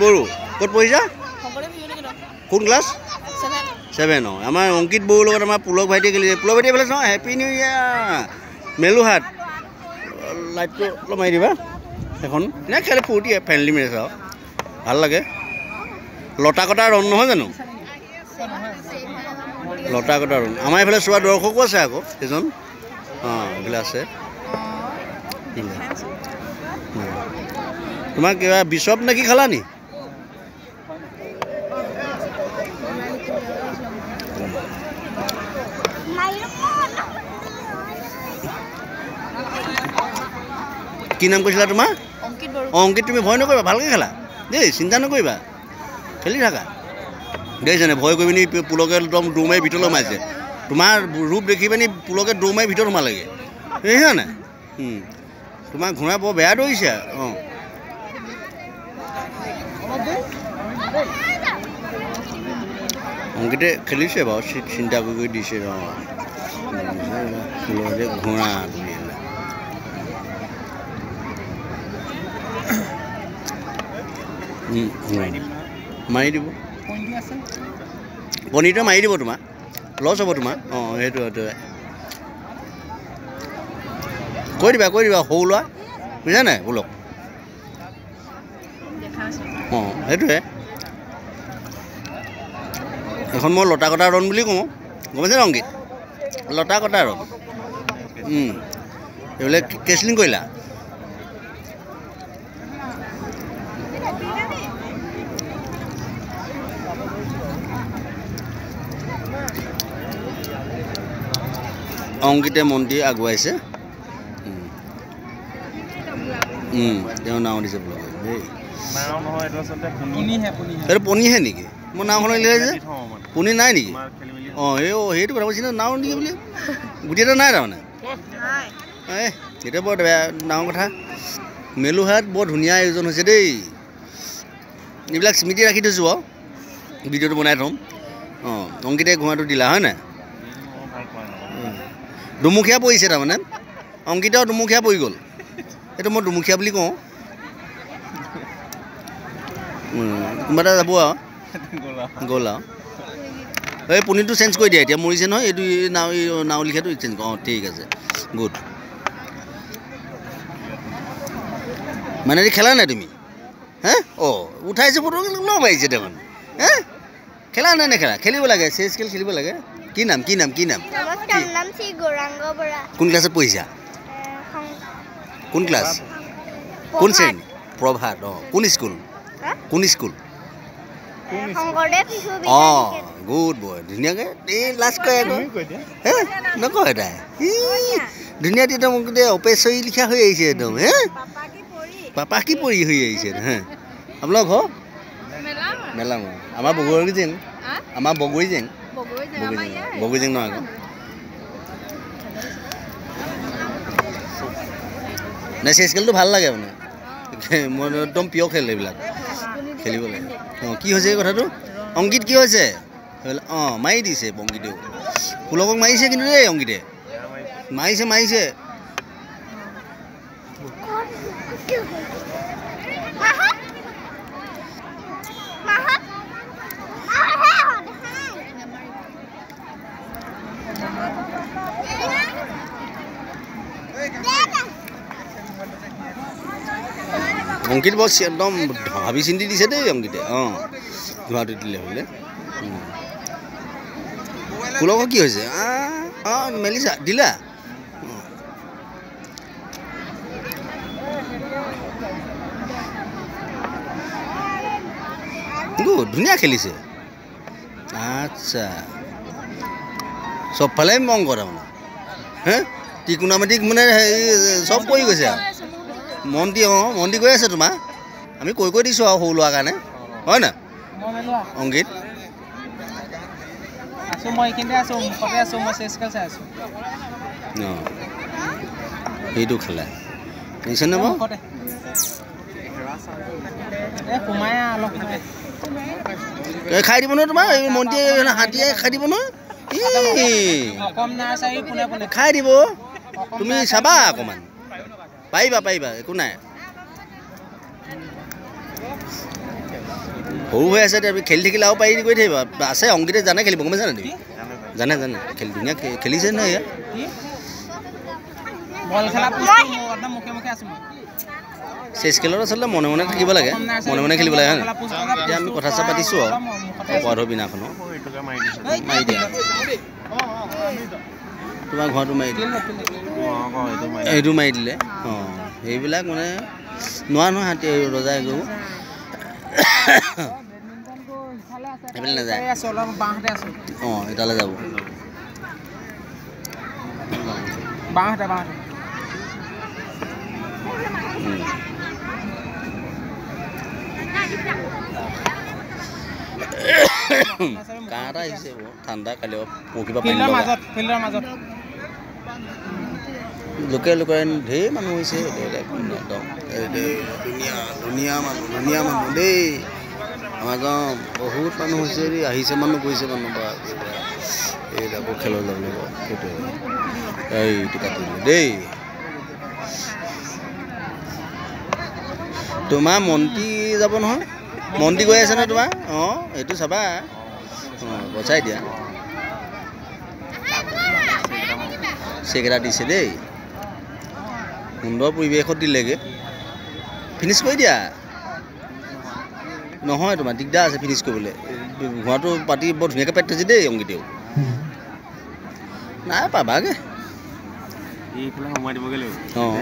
বড়ো ক'ত পঢ়িছা কোন ক্লাছ 7 আমাৰ অংকিত বড়োৰ লগত আমাৰ পুলক ভাইটিয়ে খেলিছে পুলক ভাইটিয়ে খেলিছে নহয় হেপী নিউ ইয়াৰ মেলুহাট লাইটটো অলপ মাৰি দিবা এখন নে খেলে ফূৰ্তি ফ্ৰেণ্ডলি মেচ আৰু ভাল লাগে লতা কটা ৰণ নহয় জানো লতা কটা ৰণ আমাৰ এইফালে চোৱা দৰ্শকো আছে আকৌ এজন এইফালে আছে তোমাক কিবা বিশ্বপ নে কি খালা নি কি নাম কৈছিলা তোমাৰ অংকিত তুমি ভয় নকৰিবা ভালকৈ খেলা দেই চিন্তা নকৰিবা খেলি থাকা দেখিছেনে ভয় কৰি পিনি পুলকে একদম দৌৰ মাৰি ভিতৰলৈ সোমাইছে তোমাৰ ৰূপ দেখি পিনি পুলকে দৌৰ মাৰি ভিতৰত সোমালেগৈ দেখিছা নাই তোমাক ঘূৰাই বৰ বেয়া দৌৰিছে অংকিতে খেলিছে বাৰু চিন্তা কৰি দিছে পুলকে ঘূৰা মাৰি দিব পনীৰটো মাৰি দিব তোমাৰ লছ হ'ব তোমাৰ সেইটো কৈ দিবা সৰু লোৱা বুজা নাই বোলক সেইটোৱে এখন মই লতা কটা ৰণ বুলি কওঁ গম পাইছে অংকিত লতা কটা ৰণ এইবিলাক কেচলিং কৰিলা অংকিতে মন্ত্ৰী আগুৱাইছে তেওঁ নাও দিছে বোলক দেই এইটো পনীহে নেকি মই নাওখন লিখাই যে পনী নাই নেকি সেইটো কথা কৈছে নাও নেকি বুলি গুটি এটা নাই তাৰমানে এতিয়া বৰ বেয়া ডাঙৰ কথা মেলুহাট বৰ ধুনীয়া আয়োজন হৈছে দেই এইবিলাক স্মৃতি ৰাখি থৈছোঁ আৰু ভিডিঅ'টো বনাই থ'ম অংকিতে ঘোঁৰাটো দিলা হয় নাই দুমুখীয়া পৰিছে তাৰমানে অংকিতাও দুমুখীয়া পৰি গ'ল এইটো মই দুমুখীয়া বুলি কওঁ কোনোবা এটা যাব আৰু গ'ল আৰু এই পনীৰটো চেঞ্জ কৰি দিয়া এতিয়া মৰিছে নহয় এইটো নাও লিখাটো চেঞ্জ ঠিক আছে গুড মানে খেলা নাই তুমি উঠাইছে ফটো ন মাৰিছে দেখোন খেলা নাই নেখেলা খেলিব লাগে চেছ খেল খেলিব লাগে কি নাম কোন ক্লাছত পঢ়িছা কোন ক্লাছ কোন শ্ৰেণী প্ৰভাত কোন স্কুল গুড বয় ধুনীয়াকৈ এই লাষ্ট কয় আকৌ নকয় তাই ধুনীয়া একদম অপেশ্বৰী লিখা হৈ আহিছে একদম পাপা কি পৰি হৈ আহিছে আপোনাৰ ঘৰ মেলা আমাৰ বগৰী জেং নহয় আকৌ নাই চেছ খেলটো ভাল লাগে মানে মই একদম প্ৰিয় খেল এইবিলাক খেলিব লাগে কি হৈছে এই কথাটো অংকিত কি হৈছে মাৰি দিছে অংকিতেও পুলকক মাৰিছে কিন্তু দেই অংকিতে মাৰিছে অংকিত বৰ একদম ভাবি চিন্তি দিছে দেই অংকিতে ধোঁৱাটো দিলে বোলে পুলকৰ কি হৈছে মেলিছা দিলা ধুনীয়া খেলিছে আচ্ছা চবফালে মংগ তাৰমানে টিকুনামাটিক মানে চব পৰি গৈছে আৰু মন্ত্ৰী কৈ আছে তোমাৰ আমি কৈ দিছোঁ আৰু সৰু লোৱাৰ কাৰণে হয় না অংকিত সেইটো খেলা শুনিছেনে বাৰু খাই দিব নহয় তোমাৰ মন্ত্ৰীয়ে হাতীয়ে খাই দিব নহয় খাই দিব তুমি চাবা অকণমান পাৰিবা একো নাই সৰু হৈ আছে এতিয়া খেলি থাকিলে আৰু পাৰি গৈ থাকিব আছে অংকিতে জানে খেলিব গম পাইছা নে তুমি জানে খেলি ধুনীয়া খেলিছে নহয় এয়া বল খেলা একদম মুখে মুখে আছো চেছ খেলত আচলতে মনে মনে থাকিব লাগে মনে মনে খেলিব লাগে এতিয়া আমি কথা চা পাতিছোঁ আৰু পঢ়ৰ বিনাখনো মাৰি দিয়া তোমাৰ ঘৰটো মাৰি দিলে এইটো মাৰি দিলে অঁ সেইবিলাক মানে নোৱা নহয় হাতী ৰজাই গৰু সেইফালে নাযায় অঁ এটালৈ যাব কাহ এটা আহিছে ঠাণ্ডা কালি পৰহিবা লোকে লোকে ঢেৰ মানুহ হৈছে ধুনীয়া মানুহ দেই আমাৰ গাঁও বহুত মানুহ হৈছে দেই আহিছে মানুহ গৈছে মানুহ বা এই আকৌ খেলৰ যাব লাগিব সেইটোৱে এইটো কাটি দিলোঁ দেই তোমাৰ মন্ত্ৰী যাব নহয় মন্ত্ৰী গৈ আছে নহয় তোমাৰ অঁ এইটো চাবা অঁ বচাই দিয়া চেকেৰা দিছে দেই সুন্দৰ পৰিৱেশত দিলেগৈ ফিনিছ কৰি দিয়া নহয় তোমাৰ দিগদাৰ আছে ফিনিছ কৰিবলৈ ঘোঁৰাটো পাতি বৰ ধুনীয়াকৈ পাতি থৈছে দেই অংকিতেও নাই পাবাগৈ এইফালে সোমাই দিবগৈ লাগিব অঁ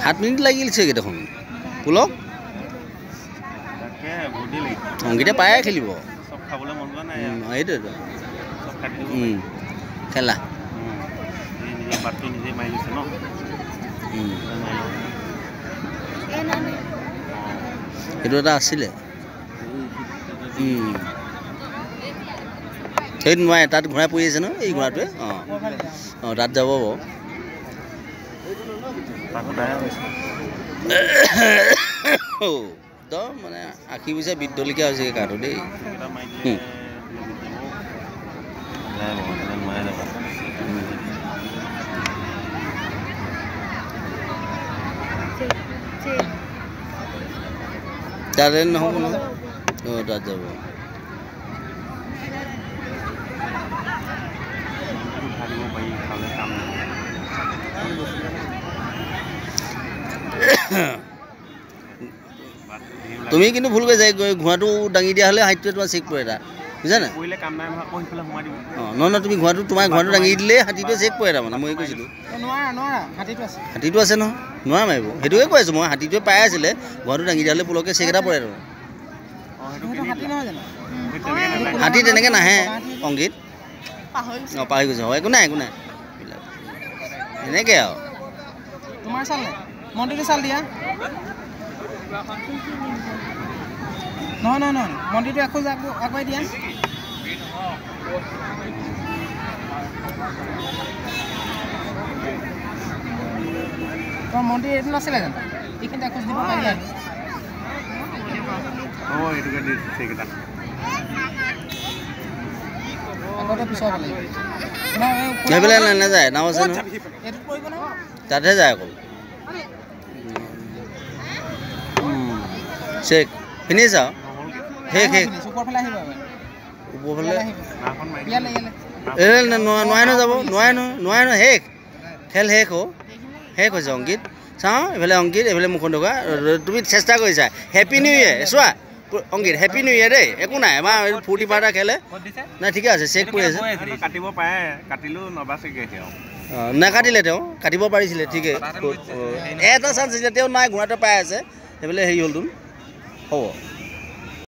সাত মিনিট লাগিল চাগে দেখোন পুলক অংকিতে পায়ে খেলিব সেইটোৱেতো খেলা সেইটো এটা আছিলে সেইটো নোৱাৰে তাত ঘূৰাই পৰি আছে ন এই ঘোঁৰাটোৱে অঁ অঁ তাত যাব বাৰু একদম মানে আশী পইচা বিদ্ধলিকা হৈছে কাঠটো দেই তাতে নহ'ব ন অঁ তাত যাব তুমি কিন্তু ভুল কৈছা ঘোঁৰাটো দাঙি দিয়া হ'লে হাইটটোৱে তোমাৰ চেক পৰে এটা বুজিছা নাই অঁ নহয় তুমি তোমাৰ ঘোঁৰাটো দাঙি দিলেই হাতীটোৱে চেক পৰে তাৰমানে মই কৈছিলোঁ হাতীটো আছে নহয় নোৱাৰা মাৰিব সেইটোকে কৈ আছোঁ মই হাতীটোৱে পাই আছিলে ঘোঁৰাটো দাঙি দিয়া হ'লে পুলকে চেক এটা পৰে আৰু হাতী তেনেকৈ নাহে অংকিত অঁ পাহৰি গৈছে হয় একো নাই এনেকৈ আৰু তোমাৰ চাল মন্দিৰটো চাল দিয়া নহয় মন্দিৰটো আগুৱাই দিয়া তোমাৰ মন্দিৰ এইটো নাছিলে জানো এইখিনিতে খোজ দিব পাৰিলা আগতে পিছৰ ফালে সেইফালে নাযায় নাও আছে নহয় তাতহে যায় অকল চেক ফিনিছ আৰু শেষ ওপৰফালে নোৱাৰে নহয় যাব নোৱাৰে নহয় শেষ খেল শেষ হৈছে অংকিত চাওঁ এইফালে অংকিত এইফালে মুখন ঢকা তুমি চেষ্টা কৰিছা হেপী নিউ ইয়েৰ চোৱা অংকিত হেপী নিউ ইয়েৰ দেই একো নাই আমাৰ ফূৰ্তি ফাৰ্তা খেলে নাই ঠিকে আছে চেক কৰি আছে কাটিব পাৰে কাটিলেও নবাচেগৈ অঁ নাকাটিলে তেওঁ কাটিব পাৰিছিলে ঠিকেই এটা চান্স আছিলে তেওঁ নাই ঘোঁৰাটো পাই আছে সেইফালে হেৰি হ'লতো হ'ব